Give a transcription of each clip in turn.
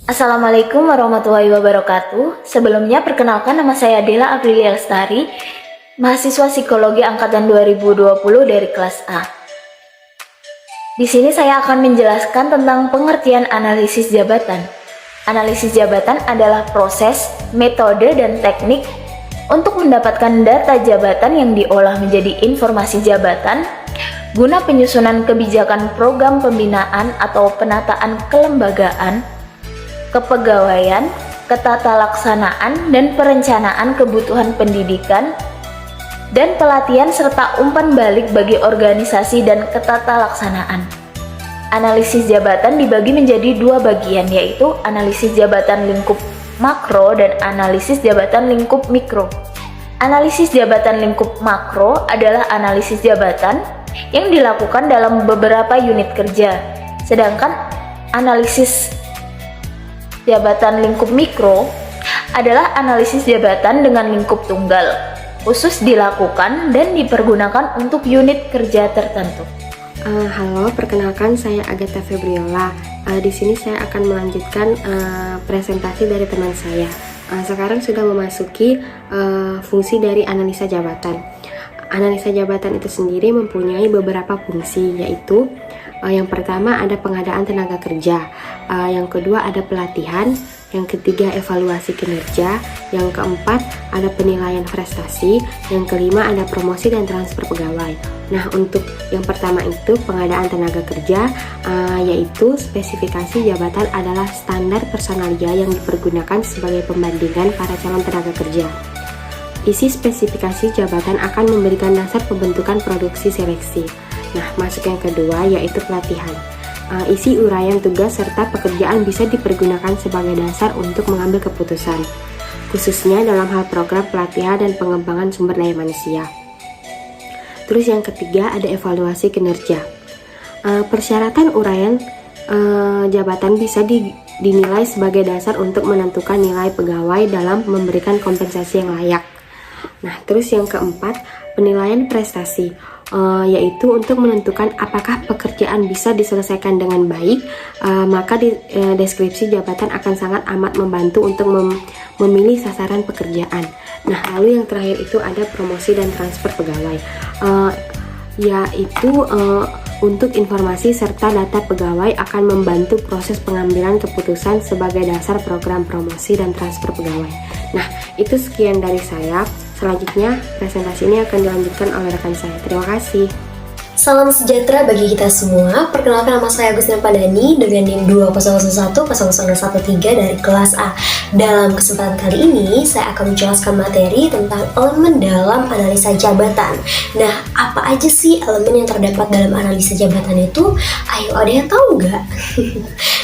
Assalamualaikum warahmatullahi wabarakatuh. Sebelumnya perkenalkan, nama saya Dela Aprilia Lestari, mahasiswa psikologi angkatan 2020 dari kelas A. Di sini saya akan menjelaskan tentang pengertian analisis jabatan. Analisis jabatan adalah proses, metode, dan teknik untuk mendapatkan data jabatan yang diolah menjadi informasi jabatan guna penyusunan kebijakan program pembinaan atau penataan kelembagaan, kepegawaian, ketatalaksanaan, dan perencanaan kebutuhan pendidikan dan pelatihan serta umpan balik bagi organisasi dan ketatalaksanaan. Analisis jabatan dibagi menjadi dua bagian, yaitu analisis jabatan lingkup makro dan analisis jabatan lingkup mikro. Analisis jabatan lingkup makro adalah analisis jabatan yang dilakukan dalam beberapa unit kerja, sedangkan analisis jabatan lingkup mikro adalah analisis jabatan dengan lingkup tunggal, khusus dilakukan dan dipergunakan untuk unit kerja tertentu. Halo, perkenalkan saya Agatha Febriola. Di sini saya akan melanjutkan presentasi dari teman saya. Sekarang sudah memasuki fungsi dari analisa jabatan. Analisa jabatan itu sendiri mempunyai beberapa fungsi, yaitu yang pertama ada pengadaan tenaga kerja, yang kedua ada pelatihan, yang ketiga evaluasi kinerja, yang keempat ada penilaian prestasi, yang kelima ada promosi dan transfer pegawai. Nah, untuk yang pertama itu pengadaan tenaga kerja, yaitu spesifikasi jabatan adalah standar personalia yang dipergunakan sebagai pembandingan para calon tenaga kerja. Isi spesifikasi jabatan akan memberikan dasar pembentukan produksi seleksi. Nah, masuk yang kedua yaitu pelatihan. Isi uraian tugas serta pekerjaan bisa dipergunakan sebagai dasar untuk mengambil keputusan, khususnya dalam hal program pelatihan dan pengembangan sumber daya manusia. Terus yang ketiga ada evaluasi kinerja. Persyaratan uraian jabatan bisa dinilai sebagai dasar untuk menentukan nilai pegawai dalam memberikan kompensasi yang layak. Nah, terus yang keempat penilaian prestasi, yaitu untuk menentukan apakah pekerjaan bisa diselesaikan dengan baik, maka deskripsi jabatan akan sangat amat membantu untuk memilih sasaran pekerjaan. Nah, lalu yang terakhir itu ada promosi dan transfer pegawai, yaitu untuk informasi serta data pegawai akan membantu proses pengambilan keputusan sebagai dasar program promosi dan transfer pegawai. Nah, itu sekian dari saya. Selanjutnya, presentasi ini akan dilanjutkan oleh rekan saya. Terima kasih. Salam sejahtera bagi kita semua. Perkenalkan, nama saya Agustina Padani dengan NIM 20111013 dari kelas A. Dalam kesempatan kali ini, saya akan menjelaskan materi tentang elemen dalam analisa jabatan. Nah, apa aja sih elemen yang terdapat dalam analisa jabatan itu? Ayo, ada yang tahu nggak?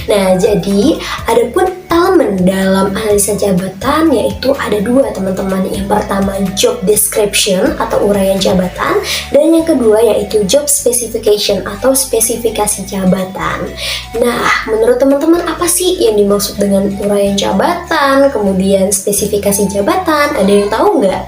Nah, jadi adapun elemen dalam analisa jabatan yaitu ada dua, teman-teman. Yang pertama job description atau uraian jabatan, dan yang kedua yaitu job specification atau spesifikasi jabatan. Nah, menurut teman-teman apa sih yang dimaksud dengan uraian jabatan, kemudian spesifikasi jabatan? Ada yang tahu nggak?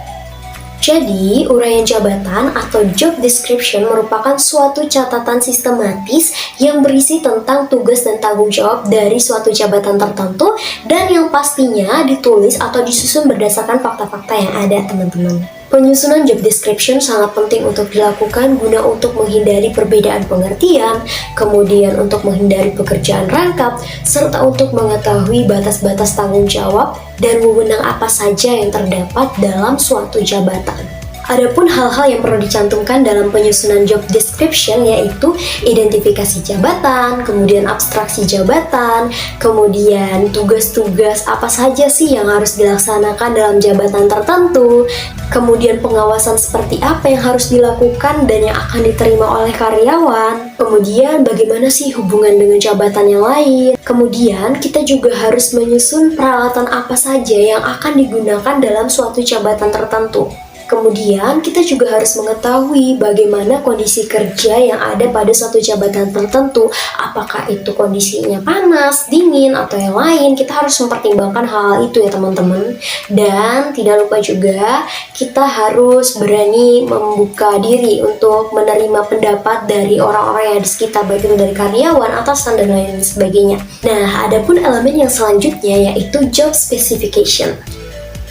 Jadi, uraian jabatan atau job description merupakan suatu catatan sistematis yang berisi tentang tugas dan tanggung jawab dari suatu jabatan tertentu dan yang pastinya ditulis atau disusun berdasarkan fakta-fakta yang ada, teman-teman. Penyusunan job description sangat penting untuk dilakukan guna untuk menghindari perbedaan pengertian, kemudian untuk menghindari pekerjaan rangkap, serta untuk mengetahui batas-batas tanggung jawab dan wewenang apa saja yang terdapat dalam suatu jabatan. Adapun hal-hal yang perlu dicantumkan dalam penyusunan job description yaitu identifikasi jabatan, kemudian abstraksi jabatan, kemudian tugas-tugas apa saja sih yang harus dilaksanakan dalam jabatan tertentu, kemudian pengawasan seperti apa yang harus dilakukan dan yang akan diterima oleh karyawan, kemudian bagaimana sih hubungan dengan jabatan yang lain, kemudian kita juga harus menyusun peralatan apa saja yang akan digunakan dalam suatu jabatan tertentu. Kemudian kita juga harus mengetahui bagaimana kondisi kerja yang ada pada suatu jabatan tertentu. Apakah itu kondisinya panas, dingin, atau yang lain. Kita harus mempertimbangkan hal itu ya teman-teman. Dan tidak lupa juga kita harus berani membuka diri untuk menerima pendapat dari orang-orang yang ada di sekitar, baik itu dari karyawan, atasan, dan lain sebagainya. Nah, adapun elemen yang selanjutnya yaitu job specification.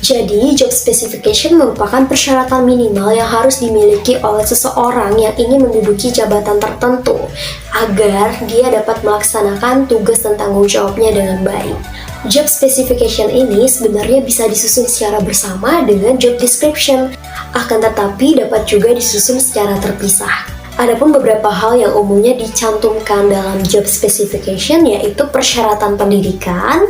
Jadi, job specification merupakan persyaratan minimal yang harus dimiliki oleh seseorang yang ingin menduduki jabatan tertentu agar dia dapat melaksanakan tugas dan tanggung jawabnya dengan baik. Job specification ini sebenarnya bisa disusun secara bersama dengan job description, akan tetapi dapat juga disusun secara terpisah. Adapun beberapa hal yang umumnya dicantumkan dalam job specification yaitu persyaratan pendidikan,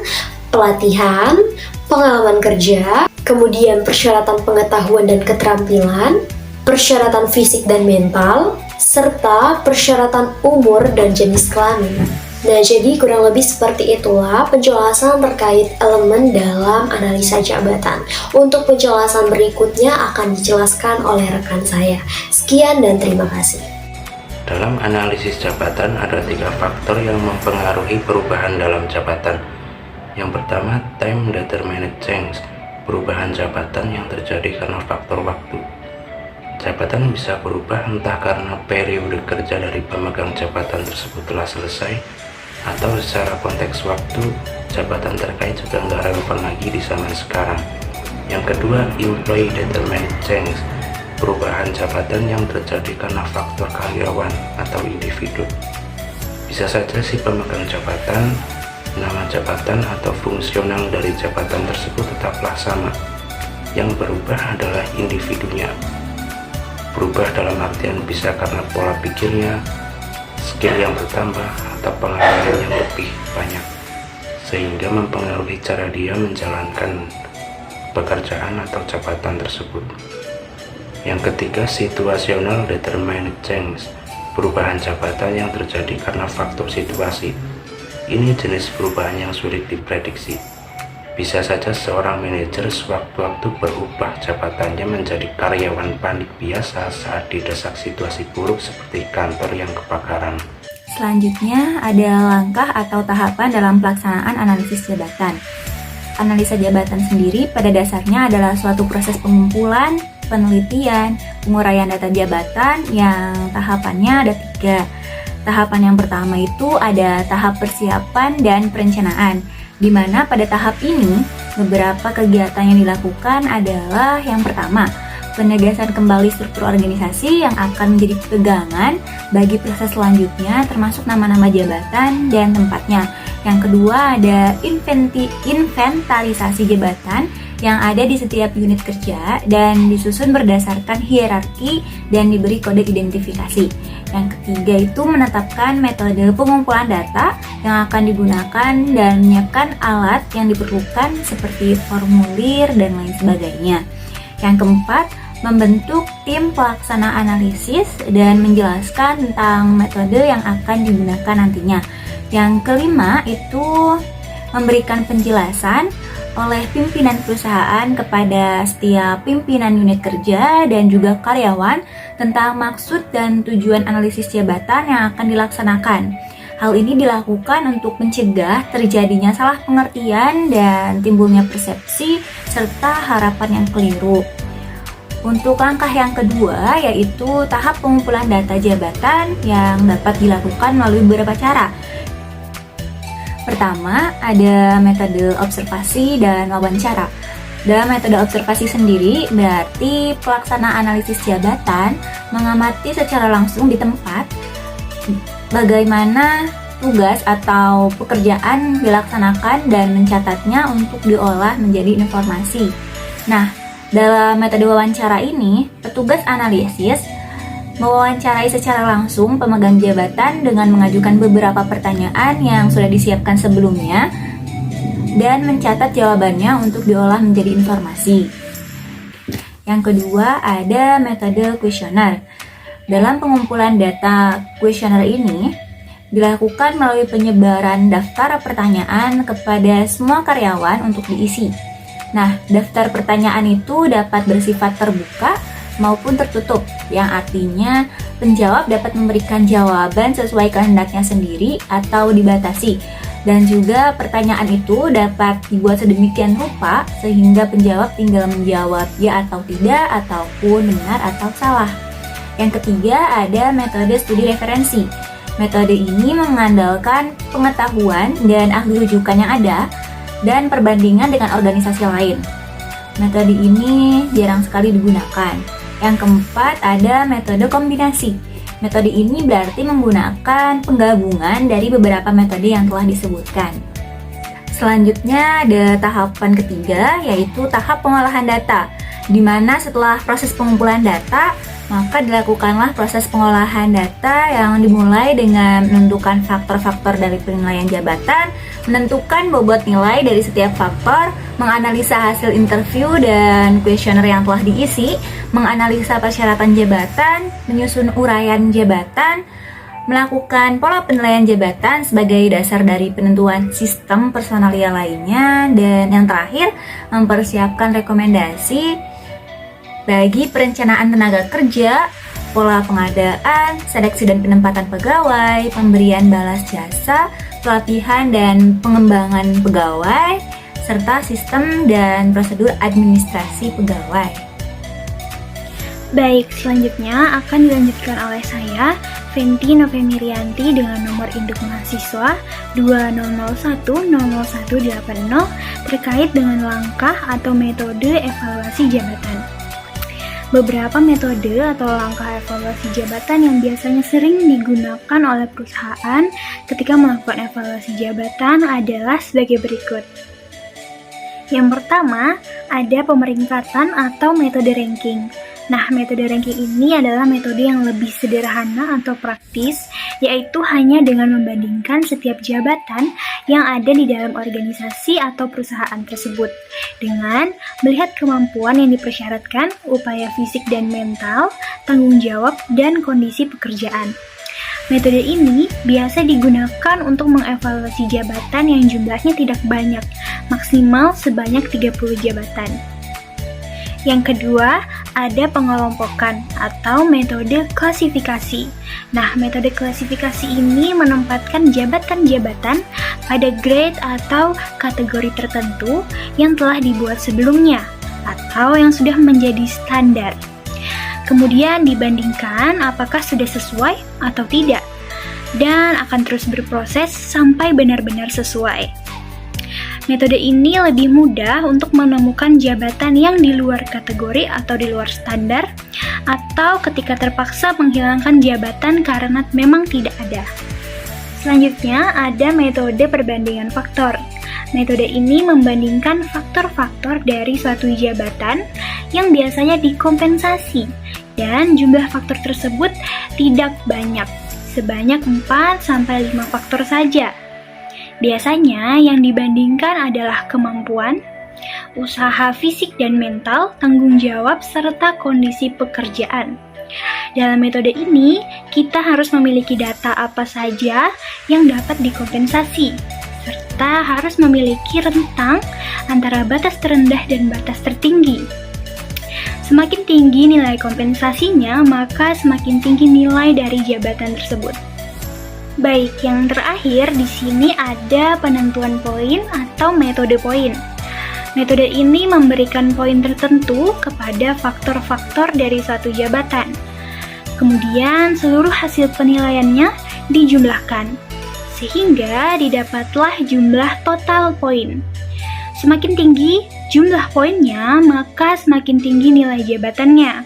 pelatihan, pengalaman kerja, kemudian persyaratan pengetahuan dan keterampilan, persyaratan fisik dan mental, serta persyaratan umur dan jenis kelamin. Nah, jadi kurang lebih seperti itulah penjelasan terkait elemen dalam analisa jabatan. Untuk penjelasan berikutnya akan dijelaskan oleh rekan saya. Sekian dan terima kasih. Dalam analisis jabatan ada 3 faktor yang mempengaruhi perubahan dalam jabatan. Yang pertama, time determined change, perubahan jabatan yang terjadi karena faktor waktu. Jabatan bisa berubah entah karena periode kerja dari pemegang jabatan tersebut telah selesai, atau secara konteks waktu, jabatan terkait sudah nggak relevan lagi di zaman sekarang. Yang kedua, employee determined change, perubahan jabatan yang terjadi karena faktor karyawan atau individu. Bisa saja si pemegang jabatan, nama jabatan atau fungsional dari jabatan tersebut tetaplah sama. Yang berubah adalah individunya. Berubah dalam artian bisa karena pola pikirnya, skill yang bertambah, atau pengalaman yang lebih banyak, sehingga mempengaruhi cara dia menjalankan pekerjaan atau jabatan tersebut. Yang ketiga, situational determined change, perubahan jabatan yang terjadi karena faktor situasi. Ini jenis perubahan yang sulit diprediksi. Bisa saja seorang manajer sewaktu-waktu berubah jabatannya menjadi karyawan panik biasa saat didesak situasi buruk seperti kantor yang kebakaran. Selanjutnya ada langkah atau tahapan dalam pelaksanaan analisis jabatan. Analisa jabatan sendiri pada dasarnya adalah suatu proses pengumpulan, penelitian, penguraian data jabatan yang tahapannya ada 3. Tahapan yang pertama itu ada tahap persiapan dan perencanaan, di mana pada tahap ini beberapa kegiatan yang dilakukan adalah yang pertama, penegasan kembali struktur organisasi yang akan menjadi pegangan bagi proses selanjutnya termasuk nama-nama jabatan dan tempatnya. Yang kedua ada inventarisasi jabatan yang ada di setiap unit kerja dan disusun berdasarkan hierarki dan diberi kode identifikasi. Yang ketiga itu menetapkan metode pengumpulan data yang akan digunakan dan menyiapkan alat yang diperlukan seperti formulir dan lain sebagainya. Yang keempat, membentuk tim pelaksana analisis dan menjelaskan tentang metode yang akan digunakan nantinya. Yang kelima itu memberikan penjelasan oleh pimpinan perusahaan kepada setiap pimpinan unit kerja dan juga karyawan tentang maksud dan tujuan analisis jabatan yang akan dilaksanakan. Hal ini dilakukan untuk mencegah terjadinya salah pengertian dan timbulnya persepsi serta harapan yang keliru. Untuk langkah yang kedua yaitu tahap pengumpulan data jabatan yang dapat dilakukan melalui beberapa cara. Pertama, ada metode observasi dan wawancara. Dalam metode observasi sendiri, berarti pelaksana analisis jabatan mengamati secara langsung di tempat bagaimana tugas atau pekerjaan dilaksanakan dan mencatatnya untuk diolah menjadi informasi. Nah, dalam metode wawancara ini, petugas analisis mewawancarai secara langsung pemegang jabatan dengan mengajukan beberapa pertanyaan yang sudah disiapkan sebelumnya dan mencatat jawabannya untuk diolah menjadi informasi. Yang kedua, ada metode kuesioner. Dalam pengumpulan data kuesioner ini dilakukan melalui penyebaran daftar pertanyaan kepada semua karyawan untuk diisi. Nah, daftar pertanyaan itu dapat bersifat terbuka maupun tertutup, yang artinya penjawab dapat memberikan jawaban sesuai kehendaknya sendiri atau dibatasi. Dan juga pertanyaan itu dapat dibuat sedemikian rupa sehingga penjawab tinggal menjawab ya atau tidak, ataupun benar atau salah. Yang ketiga, ada metode studi referensi. Metode ini mengandalkan pengetahuan dan ahli rujukan yang ada dan perbandingan dengan organisasi lain. Metode ini jarang sekali digunakan. Yang keempat, ada metode kombinasi. Metode ini berarti menggunakan penggabungan dari beberapa metode yang telah disebutkan. Selanjutnya ada tahapan ketiga, yaitu tahap pengolahan data, di mana setelah proses pengumpulan data, maka dilakukanlah proses pengolahan data yang dimulai dengan menentukan faktor-faktor dari penilaian jabatan, menentukan bobot nilai dari setiap faktor, menganalisa hasil interview dan kuesioner yang telah diisi, menganalisa persyaratan jabatan, menyusun uraian jabatan, melakukan pola penilaian jabatan sebagai dasar dari penentuan sistem personalia lainnya, dan yang terakhir, mempersiapkan rekomendasi bagi perencanaan tenaga kerja, pola pengadaan, seleksi dan penempatan pegawai, pemberian balas jasa, pelatihan dan pengembangan pegawai, serta sistem dan prosedur administrasi pegawai. Baik, selanjutnya akan dilanjutkan oleh saya, Fenty Novemirianti, dengan nomor induk mahasiswa 2001000180 terkait dengan langkah atau metode evaluasi jabatan. Beberapa metode atau langkah evaluasi jabatan yang biasanya sering digunakan oleh perusahaan ketika melakukan evaluasi jabatan adalah sebagai berikut. Yang pertama, ada pemeringkatan atau metode ranking. Nah, metode ranking ini adalah metode yang lebih sederhana atau praktis, yaitu hanya dengan membandingkan setiap jabatan yang ada di dalam organisasi atau perusahaan tersebut dengan melihat kemampuan yang dipersyaratkan, upaya fisik dan mental, tanggung jawab, dan kondisi pekerjaan. Metode ini biasa digunakan untuk mengevaluasi jabatan yang jumlahnya tidak banyak, maksimal sebanyak 30 jabatan. Yang kedua, ada pengelompokan atau metode klasifikasi. Nah, metode klasifikasi ini menempatkan jabatan-jabatan pada grade atau kategori tertentu yang telah dibuat sebelumnya atau yang sudah menjadi standar. Kemudian dibandingkan apakah sudah sesuai atau tidak, dan akan terus berproses sampai benar-benar sesuai. Metode ini lebih mudah untuk menemukan jabatan yang di luar kategori atau di luar standar, atau ketika terpaksa menghilangkan jabatan karena memang tidak ada. Selanjutnya ada metode perbandingan faktor. Metode ini membandingkan faktor-faktor dari suatu jabatan yang biasanya dikompensasi, dan jumlah faktor tersebut tidak banyak, sebanyak 4-5 faktor saja. Biasanya yang dibandingkan adalah kemampuan, usaha fisik dan mental, tanggung jawab, serta kondisi pekerjaan. Dalam metode ini, kita harus memiliki data apa saja yang dapat dikompensasi, serta harus memiliki rentang antara batas terendah dan batas tertinggi. Semakin tinggi nilai kompensasinya, maka semakin tinggi nilai dari jabatan tersebut. Baik, yang terakhir di sini ada penentuan poin atau metode poin. Metode ini memberikan poin tertentu kepada faktor-faktor dari suatu jabatan. Kemudian seluruh hasil penilaiannya dijumlahkan, sehingga didapatlah jumlah total poin. Semakin tinggi jumlah poinnya, maka semakin tinggi nilai jabatannya.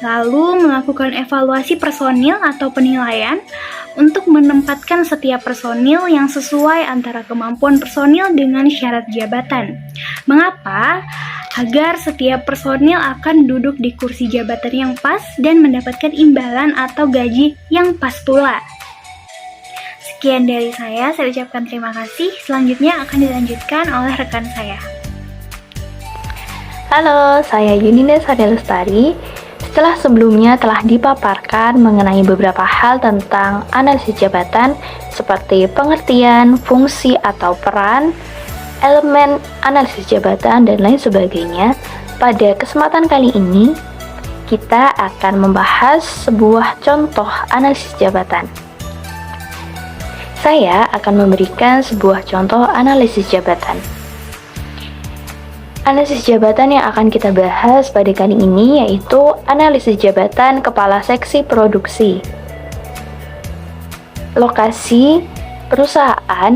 Lalu melakukan evaluasi personil atau penilaian untuk menempatkan setiap personil yang sesuai antara kemampuan personil dengan syarat jabatan. Mengapa? Agar setiap personil akan duduk di kursi jabatan yang pas dan mendapatkan imbalan atau gaji yang pas pula. Sekian dari saya ucapkan terima kasih. Selanjutnya akan dilanjutkan oleh rekan saya. Halo, saya Yuninda Sadia Lestari. Setelah sebelumnya telah dipaparkan mengenai beberapa hal tentang analisis jabatan seperti pengertian, fungsi atau peran, elemen analisis jabatan, dan lain sebagainya. Pada kesempatan kali ini, kita akan membahas sebuah contoh analisis jabatan. Saya akan memberikan sebuah contoh analisis jabatan. Analisis jabatan yang akan kita bahas pada kali ini yaitu analisis jabatan kepala seksi produksi. Lokasi perusahaan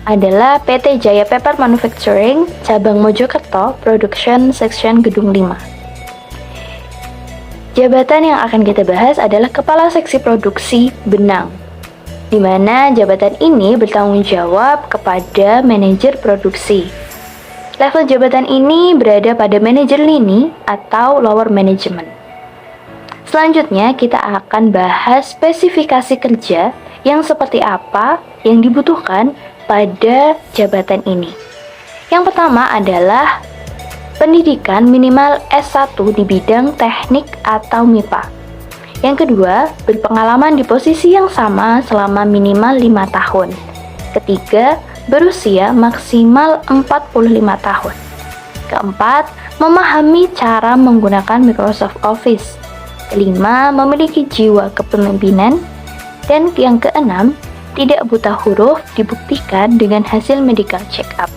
adalah PT Jaya Paper Manufacturing, cabang Mojokerto, Production Section Gedung 5. Jabatan yang akan kita bahas adalah kepala seksi produksi benang, di mana jabatan ini bertanggung jawab kepada manajer produksi. Level jabatan ini berada pada manajer lini atau lower management. Selanjutnya kita akan bahas spesifikasi kerja yang seperti apa yang dibutuhkan pada jabatan ini. Yang pertama adalah pendidikan minimal S1 di bidang teknik atau MIPA. Yang kedua, berpengalaman di posisi yang sama selama minimal 5 tahun. Ketiga, berusia maksimal 45 tahun. Keempat, memahami cara menggunakan Microsoft Office. Kelima, memiliki jiwa kepemimpinan. Dan yang keenam, tidak buta huruf dibuktikan dengan hasil medical check-up.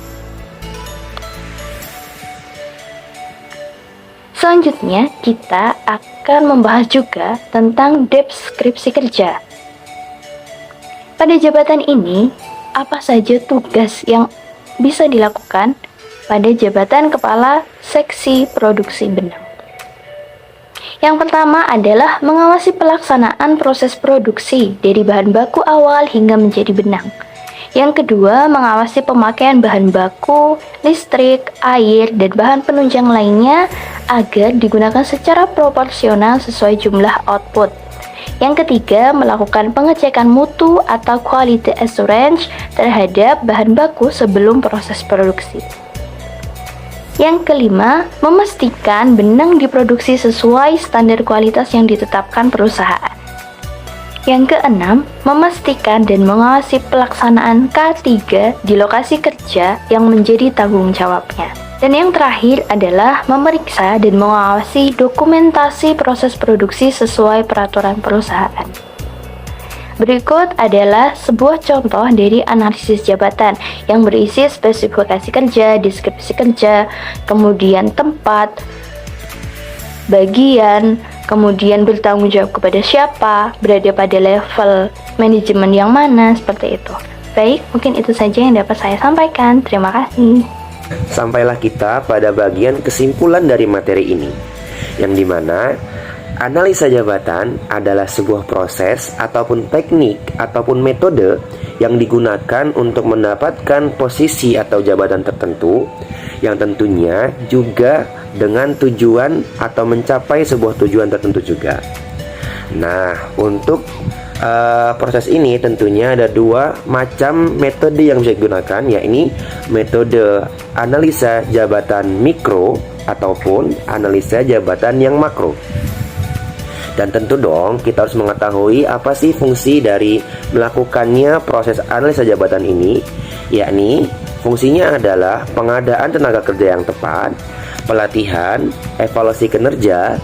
Selanjutnya, kita akan membahas juga tentang deskripsi kerja. Pada jabatan ini, apa saja tugas yang bisa dilakukan pada jabatan kepala seksi produksi benang? Yang pertama adalah mengawasi pelaksanaan proses produksi dari bahan baku awal hingga menjadi benang. Yang kedua, mengawasi pemakaian bahan baku, listrik, air, dan bahan penunjang lainnya agar digunakan secara proporsional sesuai jumlah output. Yang ketiga, melakukan pengecekan mutu atau quality assurance terhadap bahan baku sebelum proses produksi. Yang kelima, memastikan benang diproduksi sesuai standar kualitas yang ditetapkan perusahaan. Yang keenam, memastikan dan mengawasi pelaksanaan K3 di lokasi kerja yang menjadi tanggung jawabnya. Dan yang terakhir adalah memeriksa dan mengawasi dokumentasi proses produksi sesuai peraturan perusahaan. Berikut adalah sebuah contoh dari analisis jabatan yang berisi spesifikasi kerja, deskripsi kerja, kemudian tempat, bagian, kemudian bertanggung jawab kepada siapa, berada pada level manajemen yang mana, seperti itu. Baik, mungkin itu saja yang dapat saya sampaikan. Terima kasih. Sampailah kita pada bagian kesimpulan dari materi ini, yang dimana analisa jabatan adalah sebuah proses ataupun teknik ataupun metode yang digunakan untuk mendapatkan posisi atau jabatan tertentu, yang tentunya juga dengan tujuan atau mencapai sebuah tujuan tertentu juga. Nah, untuk proses ini tentunya ada dua macam metode yang bisa digunakan, yakni metode analisa jabatan mikro ataupun analisa jabatan yang makro. Dan tentu dong kita harus mengetahui apa sih fungsi dari melakukannya proses analisa jabatan ini, yakni fungsinya adalah pengadaan tenaga kerja yang tepat, pelatihan, evaluasi kinerja,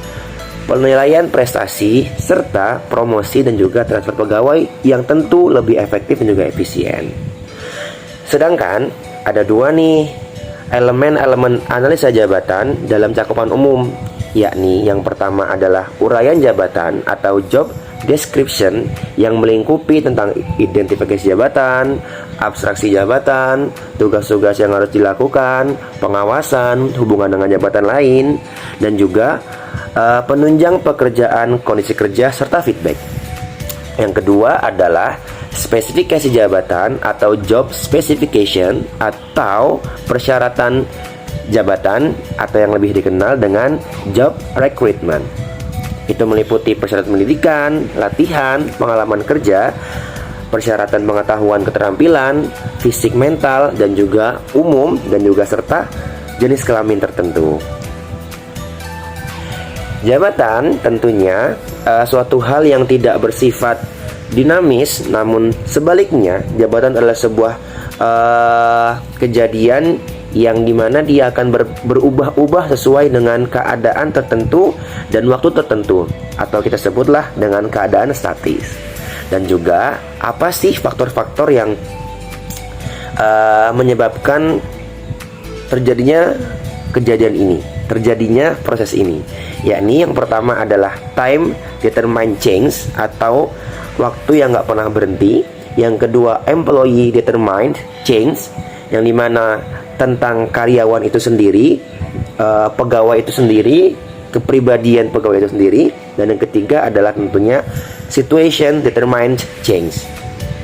penilaian prestasi, serta promosi dan juga transfer pegawai yang tentu lebih efektif dan juga efisien. Sedangkan ada dua nih elemen-elemen analisa jabatan dalam cakupan umum, yakni yang pertama adalah uraian jabatan atau job description yang melingkupi tentang identifikasi jabatan, abstraksi jabatan, tugas-tugas yang harus dilakukan, pengawasan, hubungan dengan jabatan lain, dan juga penunjang pekerjaan, kondisi kerja, serta feedback. Yang kedua adalah spesifikasi jabatan atau job specification atau persyaratan jabatan atau yang lebih dikenal dengan job recruitment. Itu meliputi persyaratan pendidikan, latihan, pengalaman kerja, persyaratan pengetahuan keterampilan, fisik mental, dan juga umum, dan juga serta jenis kelamin tertentu. Jabatan tentunya suatu hal yang tidak bersifat dinamis, namun sebaliknya jabatan adalah sebuah kejadian yang dimana dia akan berubah-ubah sesuai dengan keadaan tertentu dan waktu tertentu, atau kita sebutlah dengan keadaan statis. Dan juga apa sih faktor-faktor yang menyebabkan terjadinya kejadian ini, terjadinya proses ini, yakni yang pertama adalah time determined change atau waktu yang nggak pernah berhenti. Yang kedua employee determined change, yang dimana tentang karyawan itu sendiri, pegawai itu sendiri, kepribadian pegawai itu sendiri. Dan yang ketiga adalah tentunya situation determined change.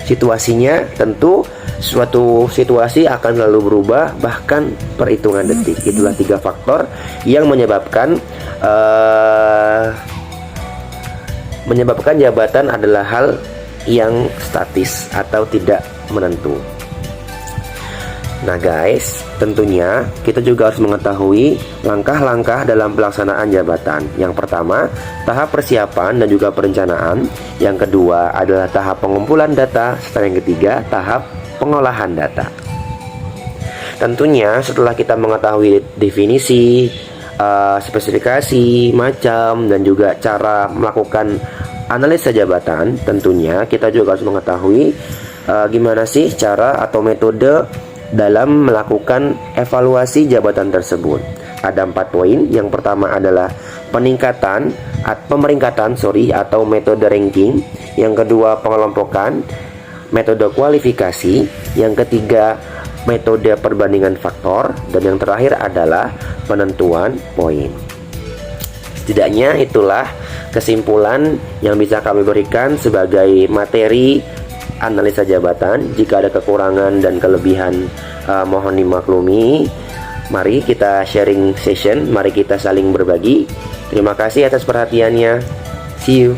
Situasinya tentu suatu situasi akan selalu berubah bahkan perhitungan detik. Itulah 3 faktor yang menyebabkan jabatan adalah hal yang statis atau tidak menentu. Nah guys, tentunya kita juga harus mengetahui langkah-langkah dalam pelaksanaan jabatan. Yang pertama, tahap persiapan dan juga perencanaan. Yang kedua adalah tahap pengumpulan data. Serta yang ketiga, tahap pengolahan data. Tentunya setelah kita mengetahui definisi, spesifikasi, macam, dan juga cara melakukan analisa jabatan, tentunya kita juga harus mengetahui gimana sih cara atau metode dalam melakukan evaluasi jabatan tersebut. Ada 4 poin. Yang pertama adalah pemeringkatan atau metode ranking. Yang kedua pengelompokan, metode kualifikasi. Yang ketiga metode perbandingan faktor. Dan yang terakhir adalah penentuan poin. Setidaknya itulah kesimpulan yang bisa kami berikan sebagai materi analisa jabatan. Jika ada kekurangan dan kelebihan, mohon dimaklumi. Mari kita sharing session, mari kita saling berbagi. Terima kasih atas perhatiannya. See you.